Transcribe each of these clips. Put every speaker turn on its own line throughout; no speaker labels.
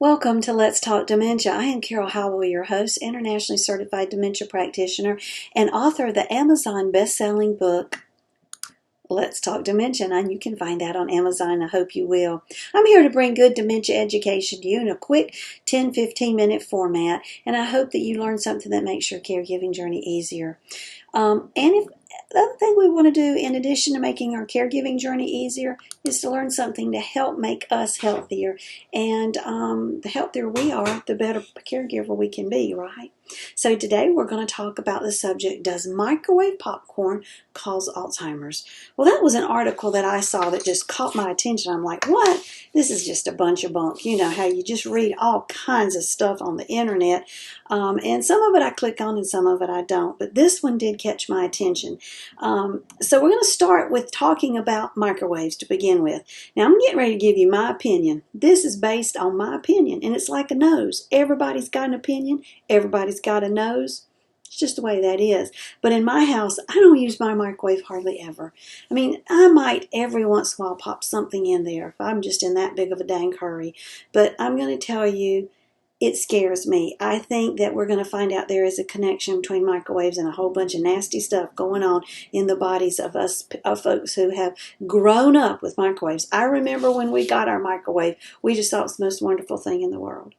Welcome to Let's Talk Dementia. I am Carol Howell, your host, internationally certified dementia practitioner, and author of the Amazon best-selling book, Let's Talk Dementia, and you can find that on Amazon. I hope you will. I'm here to bring good dementia education to you in a quick 10-15 minute format, and I hope that you learn something that makes your caregiving journey easier. And the other thing we want to do, in addition to making our caregiving journey easier, is to learn something to help make us healthier. And the healthier we are, the better caregiver we can be, right? So today we're going to talk about the subject, does microwave popcorn cause Alzheimer's? Well, that was an article that I saw that just caught my attention. I'm like, what? This is just a bunch of bunk. You know how you just read all kinds of stuff on the internet. And some of it I click on and some of it I don't. But this one did catch my attention. So we're going to start with talking about microwaves to begin with. Now I'm getting ready to give you my opinion. This is based on my opinion, and it's like a nose. Everybody's got an opinion. Everybody's got a nose. It's just the way that is. But in my house, I don't use my microwave hardly ever. I mean, I might every once in a while pop something in there if I'm just in that big of a dang hurry. But I'm going to tell you, it scares me. I think that we're going to find out there is a connection between microwaves and a whole bunch of nasty stuff going on in the bodies of us, of folks who have grown up with microwaves. I remember when we got our microwave, we just thought it was the most wonderful thing in the world.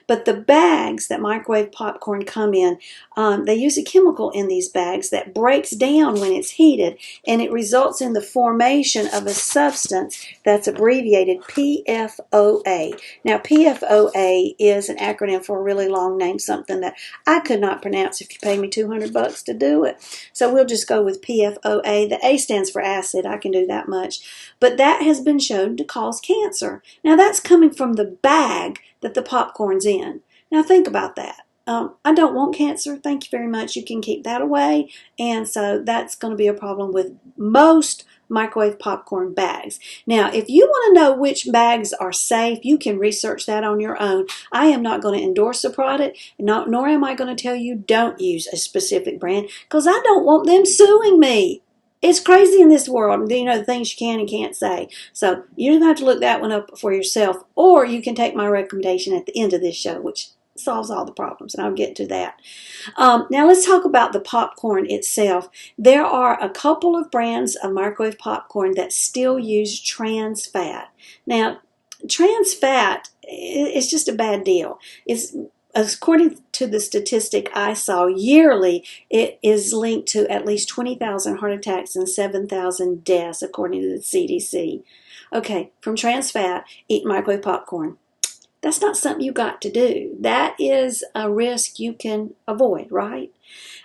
But the bags that microwave popcorn come in, they use a chemical in these bags that breaks down when it's heated, and it results in the formation of a substance that's abbreviated PFOA. Now, PFOA is an acronym for a really long name, something that I could not pronounce if you pay me $200 to do it. So we'll just go with PFOA. The A stands for acid. I can do that much. But that has been shown to cause cancer. Now, that's coming from the bag that the popcorn's in. Now think about that. I don't want cancer. Thank you very much. You can keep that away. And so that's going to be a problem with most microwave popcorn bags. Now, if you want to know which bags are safe, you can research that on your own. I am not going to endorse the product, nor am I going to tell you don't use a specific brand, because I don't want them suing me. It's crazy in this world, you know, the things you can and can't say. So you don't have to look that one up for yourself, or you can take my recommendation at the end of this show, which solves all the problems, and I'll get to that. Now let's talk about the popcorn itself. There are a couple of brands of microwave popcorn that still use trans fat. Now, trans fat is just a bad deal. According to the statistic I saw, yearly it is linked to at least 20,000 heart attacks and 7,000 deaths, according to the CDC. Okay, from trans fat, eat microwave popcorn. That's not something you got to do. That is a risk you can avoid, right?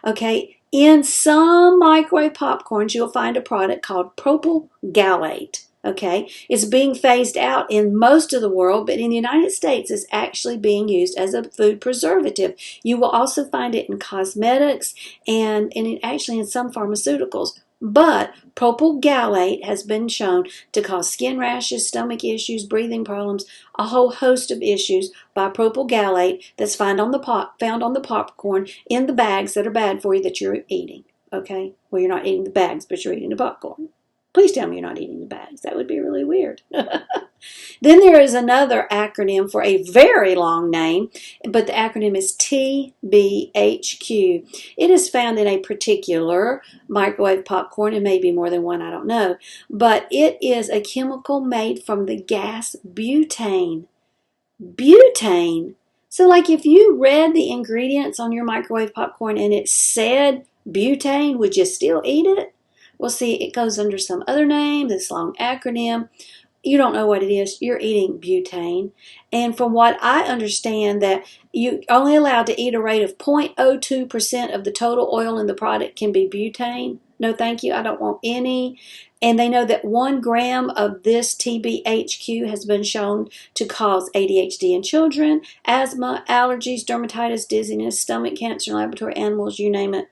Okay, in some microwave popcorns, you'll find a product called propyl gallate. Okay, it's being phased out in most of the world, but in the United States, it's actually being used as a food preservative. You will also find it in cosmetics and actually in some pharmaceuticals. But propyl gallate has been shown to cause skin rashes, stomach issues, breathing problems, a whole host of issues by propyl gallate that's found on the popcorn in the bags that are bad for you that you're eating. Okay, well, you're not eating the bags, but you're eating the popcorn. Please tell me you're not eating the bags. That would be really weird. Then there is another acronym for a very long name, but the acronym is TBHQ. It is found in a particular microwave popcorn, and maybe more than one, I don't know. But it is a chemical made from the gas butane. Butane. So like if you read the ingredients on your microwave popcorn and it said butane, would you still eat it? Well, see, it goes under some other name, this long acronym. You don't know what it is. You're eating butane. And from what I understand, that you're only allowed to eat a rate of 0.02% of the total oil in the product can be butane. No, thank you. I don't want any. And they know that 1 gram of this TBHQ has been shown to cause ADHD in children, asthma, allergies, dermatitis, dizziness, stomach cancer, laboratory animals, you name it.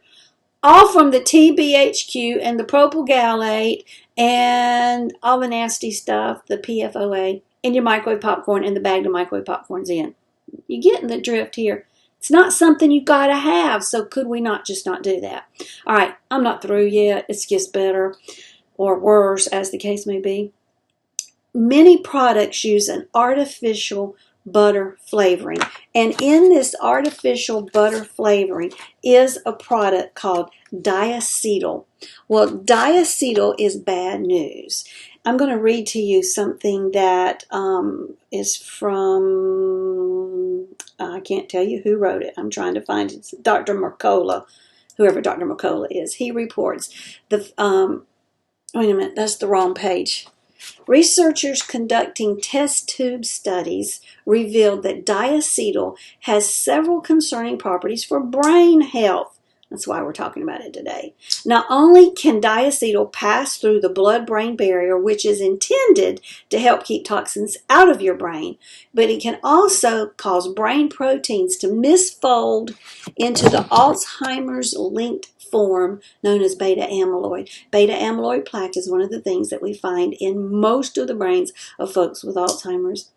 All from the TBHQ and the propyl gallate and all the nasty stuff, the PFOA, in your microwave popcorn and the bag the microwave popcorn's in. You're getting the drift here. It's not something you got to have, so could we not just not do that? All right, I'm not through yet. It gets better or worse, as the case may be. Many products use an artificial butter flavoring. And in this artificial butter flavoring is a product called diacetyl. Well, diacetyl is bad news. I'm going to read to you something that is from, I can't tell you who wrote it. I'm trying to find it. It's Dr. Mercola, whoever Dr. Mercola is. He reports, wait a minute, that's the wrong page. Researchers conducting test tube studies revealed that diacetyl has several concerning properties for brain health. That's why we're talking about it today. Not only can diacetyl pass through the blood-brain barrier, which is intended to help keep toxins out of your brain, but it can also cause brain proteins to misfold into the Alzheimer's-linked form known as beta amyloid. Beta amyloid plaque is one of the things that we find in most of the brains of folks with Alzheimer's.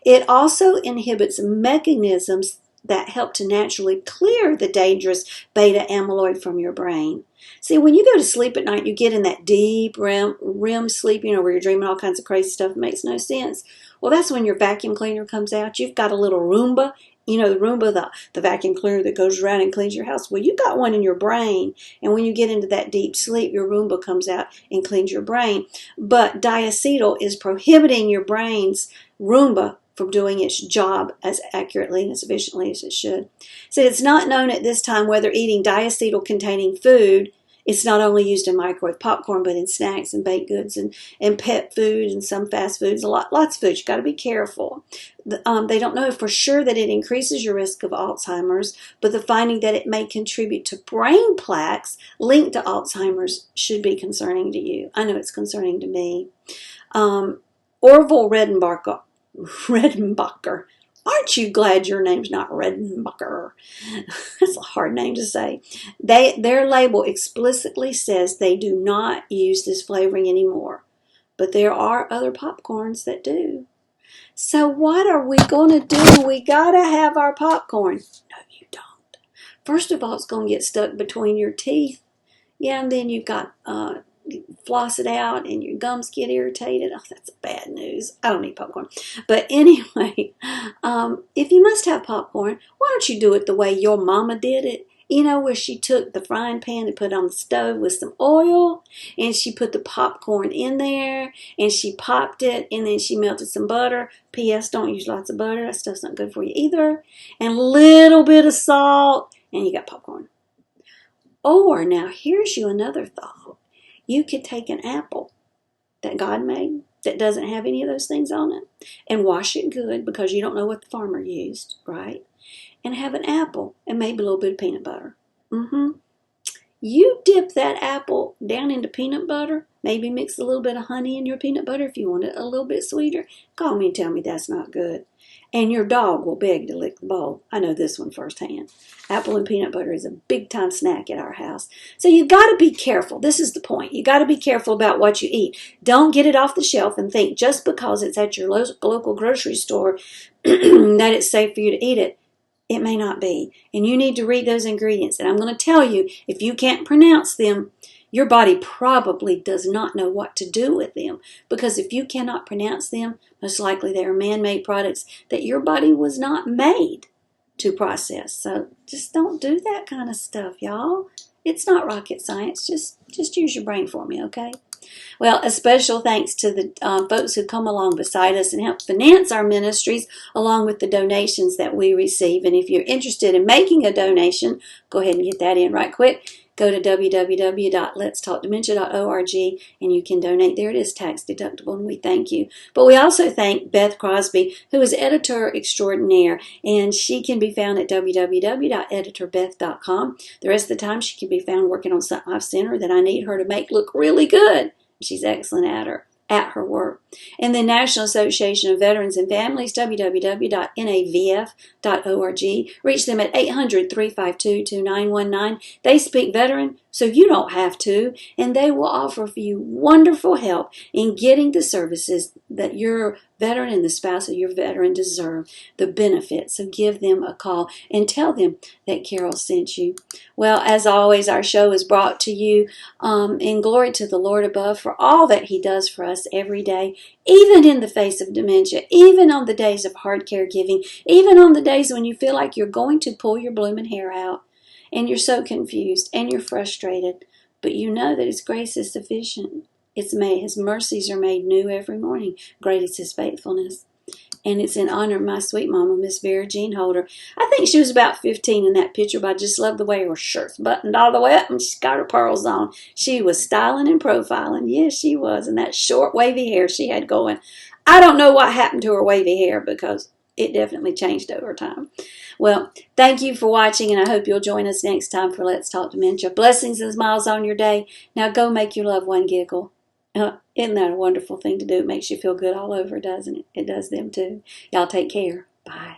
It also inhibits mechanisms that help to naturally clear the dangerous beta amyloid from your brain. See, when you go to sleep at night, you get in that deep REM sleep, where you're dreaming all kinds of crazy stuff. It makes no sense. Well, that's when your vacuum cleaner comes out. You've got a little Roomba. The Roomba, the vacuum cleaner that goes around and cleans your house. Well, you've got one in your brain. And when you get into that deep sleep, your Roomba comes out and cleans your brain. But diacetyl is prohibiting your brain's Roomba from doing its job as accurately and as efficiently as it should. So it's not known at this time whether eating diacetyl-containing food, it's not only used in microwave popcorn, but in snacks and baked goods and pet food and some fast foods, lots of foods. You've got to be careful. They don't know for sure that it increases your risk of Alzheimer's, but the finding that it may contribute to brain plaques linked to Alzheimer's should be concerning to you. I know it's concerning to me. Orville Redenbacher. Aren't you glad your name's not Redenbacher? That's a hard name to say. Their label explicitly says they do not use this flavoring anymore. But there are other popcorns that do. So what are we going to do? We got to have our popcorn. No, you don't. First of all, it's going to get stuck between your teeth. Yeah, and then you've got floss it out and your gums get irritated. Oh, that's bad news. I don't eat popcorn. But anyway, if you must have popcorn, why don't you do it the way your mama did it? Where she took the frying pan and put it on the stove with some oil, and she put the popcorn in there, and she popped it, and then she melted some butter. P.S. Don't use lots of butter. That stuff's not good for you either. And a little bit of salt, and you got popcorn. Or, now here's you another thought. You could take an apple that God made that doesn't have any of those things on it and wash it good because you don't know what the farmer used, right? And have an apple and maybe a little bit of peanut butter. You dip that apple down into peanut butter, maybe mix a little bit of honey in your peanut butter if you want it a little bit sweeter. Call me and tell me that's not good. And your dog will beg to lick the bowl. I know this one firsthand. Apple and peanut butter is a big-time snack at our house. So you got to be careful. This is the point. You got to be careful about what you eat. Don't get it off the shelf and think just because it's at your local grocery store that it's safe for you to eat it. It may not be. And you need to read those ingredients. And I'm going to tell you, if you can't pronounce them, your body probably does not know what to do with them. Because if you cannot pronounce them, most likely they are man-made products that your body was not made to process. So just don't do that kind of stuff, y'all. It's not rocket science. Just use your brain for me, okay? Well, a special thanks to the folks who come along beside us and help finance our ministries along with the donations that we receive. And if you're interested in making a donation, go ahead and get that in right quick. Go to www.letstalkdementia.org and you can donate. There it is, tax deductible, and we thank you. But we also thank Beth Crosby, who is editor extraordinaire, and she can be found at www.editorbeth.com. The rest of the time, she can be found working on something I've sent her that I need her to make look really good. She's excellent at her work. And the National Association of Veterans and Families, www.navf.org. Reach them at 800-352-2919. They speak veteran, so you don't have to, and they will offer for you wonderful help in getting the services that your veteran and the spouse of your veteran deserve, the benefits. So give them a call and tell them that Carol sent you. Well, as always, our show is brought to you in glory to the Lord above for all that He does for us every day, even in the face of dementia, even on the days of hard caregiving, even on the days when you feel like you're going to pull your blooming hair out and you're so confused and you're frustrated. But you know that His grace is sufficient. His mercies are made new every morning. Great is His faithfulness. And it's in honor of my sweet mama, Miss Vera Jean Holder. I think she was about 15 in that picture, but I just love the way her shirt's buttoned all the way up and she's got her pearls on. She was styling and profiling. Yes, she was. And that short, wavy hair she had going. I don't know what happened to her wavy hair because it definitely changed over time. Well, thank you for watching, and I hope you'll join us next time for Let's Talk Dementia. Blessings and smiles on your day. Now go make your loved one giggle. Isn't that a wonderful thing to do? It makes you feel good all over, doesn't it? It does them too. Y'all take care. Bye.